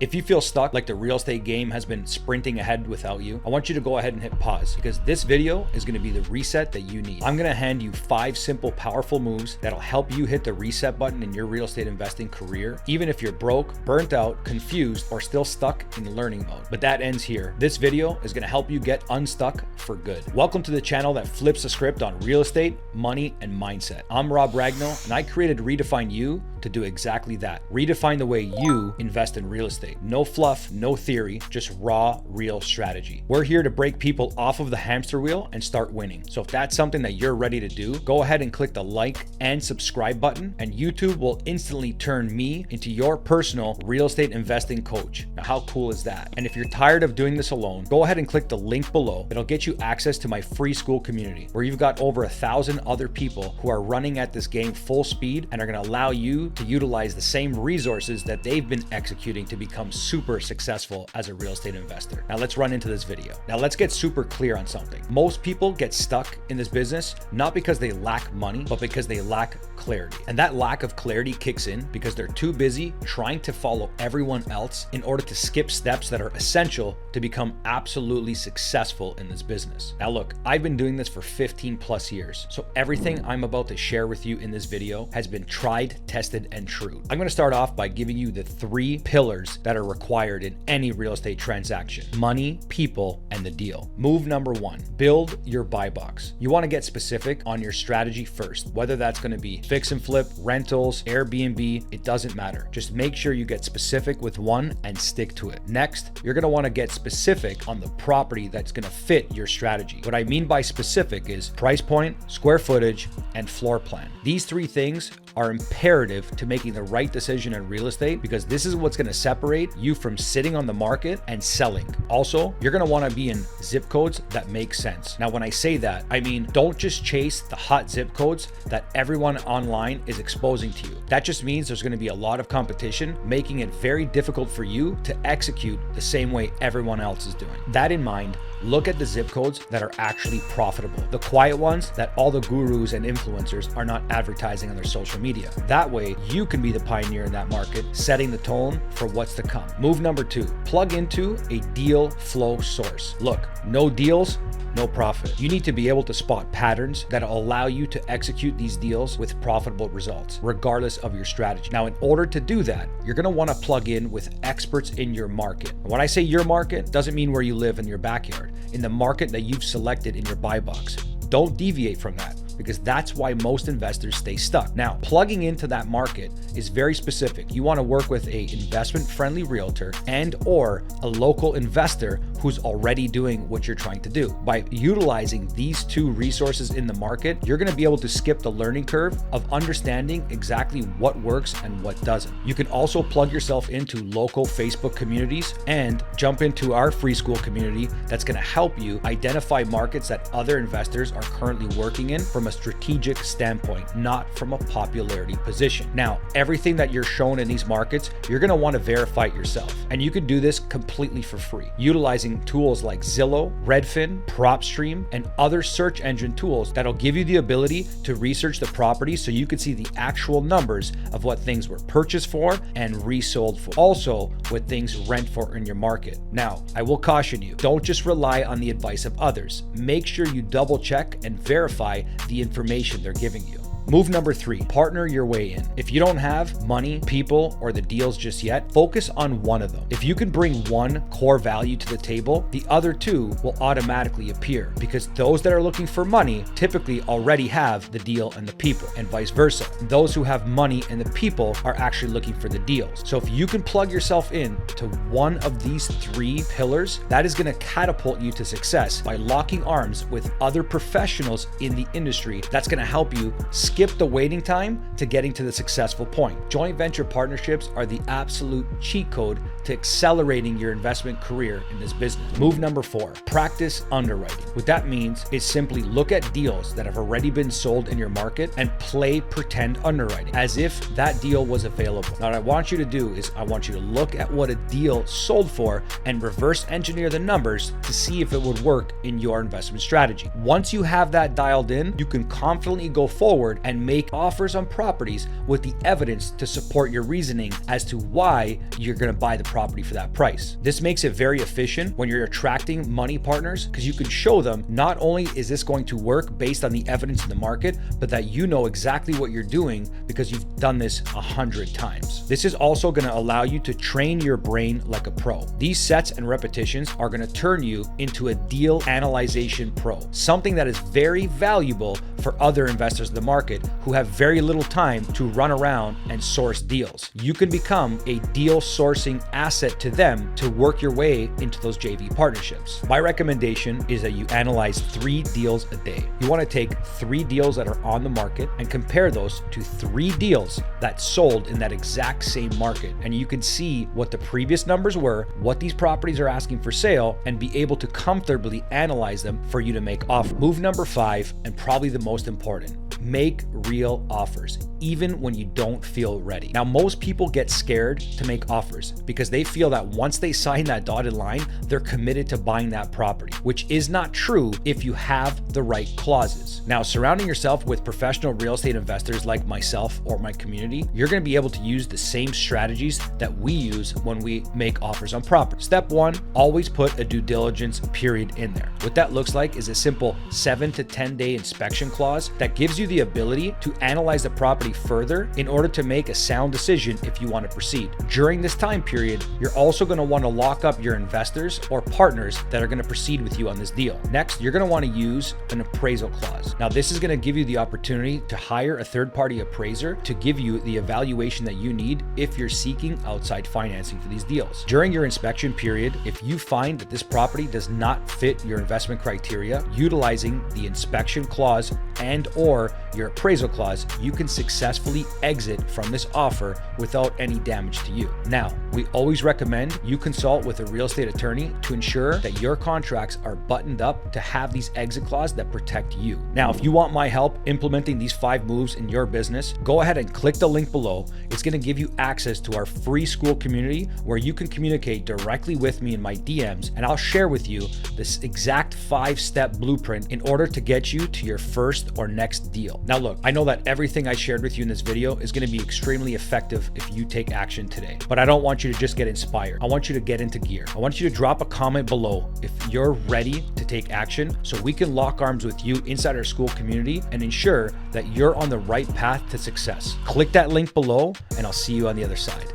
If you feel stuck, like the real estate game has been sprinting ahead without you, I want you to go ahead and hit pause, because this video is going to be the reset that you need. I'm going to hand you 5 simple, powerful moves that'll help you hit the reset button in your real estate investing career, even if you're broke, burnt out, confused, or still stuck in learning mode. But that ends here. This video is going to help you get unstuck for good. Welcome to the channel that flips the script on real estate, money, and mindset. I'm Ragno, and I created Redefine You to do exactly that. Redefine the way you invest in real estate. No fluff, no theory, just raw, real strategy. We're here to break people off of the hamster wheel and start winning. So if that's something that you're ready to do, go ahead and click the like and subscribe button, and YouTube will instantly turn me into your personal real estate investing coach. Now, how cool is that? And if you're tired of doing this alone, go ahead and click the link below. It'll get you access to my free school community, where you've got over 1,000 other people who are running at this game full speed and are going to allow you to utilize the same resources that they've been executing to become super successful as a real estate investor. Now let's run into this video. Now let's get super clear on something. Most people get stuck in this business not because they lack money, but because they lack clarity. And that lack of clarity kicks in because they're too busy trying to follow everyone else in order to skip steps that are essential to become absolutely successful in this business. Now look, I've been doing this for 15 plus years. So everything I'm about to share with you in this video has been tried, tested, and true. I'm going to start off by giving you the 3 pillars that are required in any real estate transaction: money, people, and the deal. Move number 1, build your buy box. You want to get specific on your strategy first, whether that's going to be fix and flip, rentals, Airbnb, it doesn't matter. Just make sure you get specific with one and stick to it. Next, you're going to want to get specific on the property that's going to fit your strategy. What I mean by specific is price point, square footage, and floor plan. These 3 things are imperative to making the right decision in real estate, because this is what's going to separate you from sitting on the market and selling. Also, you're going to want to be in zip codes that make sense. Now, when I say that, I mean, don't just chase the hot zip codes that everyone online is exposing to you. That just means there's going to be a lot of competition, making it very difficult for you to execute the same way everyone else is doing. That in mind, look at the zip codes that are actually profitable, the quiet ones that all the gurus and influencers are not advertising on their social media. That way, you can be the pioneer in that market, setting the tone for what's to come. Move number 2, plug into a deal flow source. Look, no deals, no profit. You need to be able to spot patterns that allow you to execute these deals with profitable results, regardless of your strategy. Now, in order to do that, you're going to want to plug in with experts in your market. And when I say your market, doesn't mean where you live in your backyard, in the market that you've selected in your buy box. Don't deviate from that, because that's why most investors stay stuck. Now, plugging into that market is very specific. You want to work with a investment-friendly realtor and or a local investor who's already doing what you're trying to do. By utilizing these 2 resources in the market, you're going to be able to skip the learning curve of understanding exactly what works and what doesn't. You can also plug yourself into local Facebook communities and jump into our free school community that's going to help you identify markets that other investors are currently working in from a strategic standpoint, not from a popularity position. Now, everything that you're shown in these markets, you're going to want to verify it yourself. And you can do this completely for free, utilizing tools like Zillow, Redfin, PropStream, and other search engine tools that'll give you the ability to research the property so you can see the actual numbers of what things were purchased for and resold for. Also, what things rent for in your market. Now, I will caution you, don't just rely on the advice of others. Make sure you double check and verify the information they're giving you. Move number 3, partner your way in. If you don't have money, people, or the deals just yet, focus on one of them. If you can bring one core value to the table, the other 2 will automatically appear, because those that are looking for money typically already have the deal and the people, and vice versa. Those who have money and the people are actually looking for the deals. So if you can plug yourself in to one of these 3 pillars, that is going to catapult you to success by locking arms with other professionals in the industry. That's going to help you skip the waiting time to getting to the successful point. Joint venture partnerships are the absolute cheat code to accelerating your investment career in this business. Move number 4, practice underwriting. What that means is simply look at deals that have already been sold in your market and play pretend underwriting as if that deal was available. Now, what I want you to do is I want you to look at what a deal sold for and reverse engineer the numbers to see if it would work in your investment strategy. Once you have that dialed in, you can confidently go forward and make offers on properties with the evidence to support your reasoning as to why you're going to buy the property for that price. This makes it very efficient when you're attracting money partners, because you can show them not only is this going to work based on the evidence in the market, but that you know exactly what you're doing because you've done this 100 times. This is also going to allow you to train your brain like a pro. These sets and repetitions are going to turn you into a deal analyzation pro, something that is very valuable for other investors in the market who have very little time to run around and source deals. You can become a deal sourcing asset to them to work your way into those JV partnerships. My recommendation is that you analyze 3 deals a day. You want to take 3 deals that are on the market and compare those to 3 deals that sold in that exact same market. And you can see what the previous numbers were, what these properties are asking for sale, and be able to comfortably analyze them for you to make offers. Move number 5, and probably the most important: make real offers, even when you don't feel ready. Now, most people get scared to make offers because they feel that once they sign that dotted line, they're committed to buying that property, which is not true if you have the right clauses. Now, surrounding yourself with professional real estate investors like myself or my community, you're going to be able to use the same strategies that we use when we make offers on property. Step 1, always put a due diligence period in there. What that looks like is a simple 7 to 10 day inspection clause that gives you the ability to analyze the property further in order to make a sound decision if you want to proceed. During this time period, you're also going to want to lock up your investors or partners that are going to proceed with you on this deal. Next, you're going to want to use an appraisal clause. Now, this is going to give you the opportunity to hire a third-party appraiser to give you the evaluation that you need if you're seeking outside financing for these deals. During your inspection period, if you find that this property does not fit your investment criteria, utilizing the inspection clause and or your appraisal clause, you can successfully exit from this offer without any damage to you. Now, we always recommend you consult with a real estate attorney to ensure that your contracts are buttoned up to have these exit clauses that protect you. Now, if you want my help implementing these 5 moves in your business, go ahead and click the link below. It's going to give you access to our free school community where you can communicate directly with me in my DMs, and I'll share with you this exact 5-step blueprint in order to get you to your first or next deal. Now look, I know that everything I shared with you in this video is going to be extremely effective if you take action today, but I don't want you to just get inspired. I want you to get into gear. I want you to drop a comment below if you're ready to take action so we can lock arms with you inside our school community and ensure that you're on the right path to success. Click that link below and I'll see you on the other side.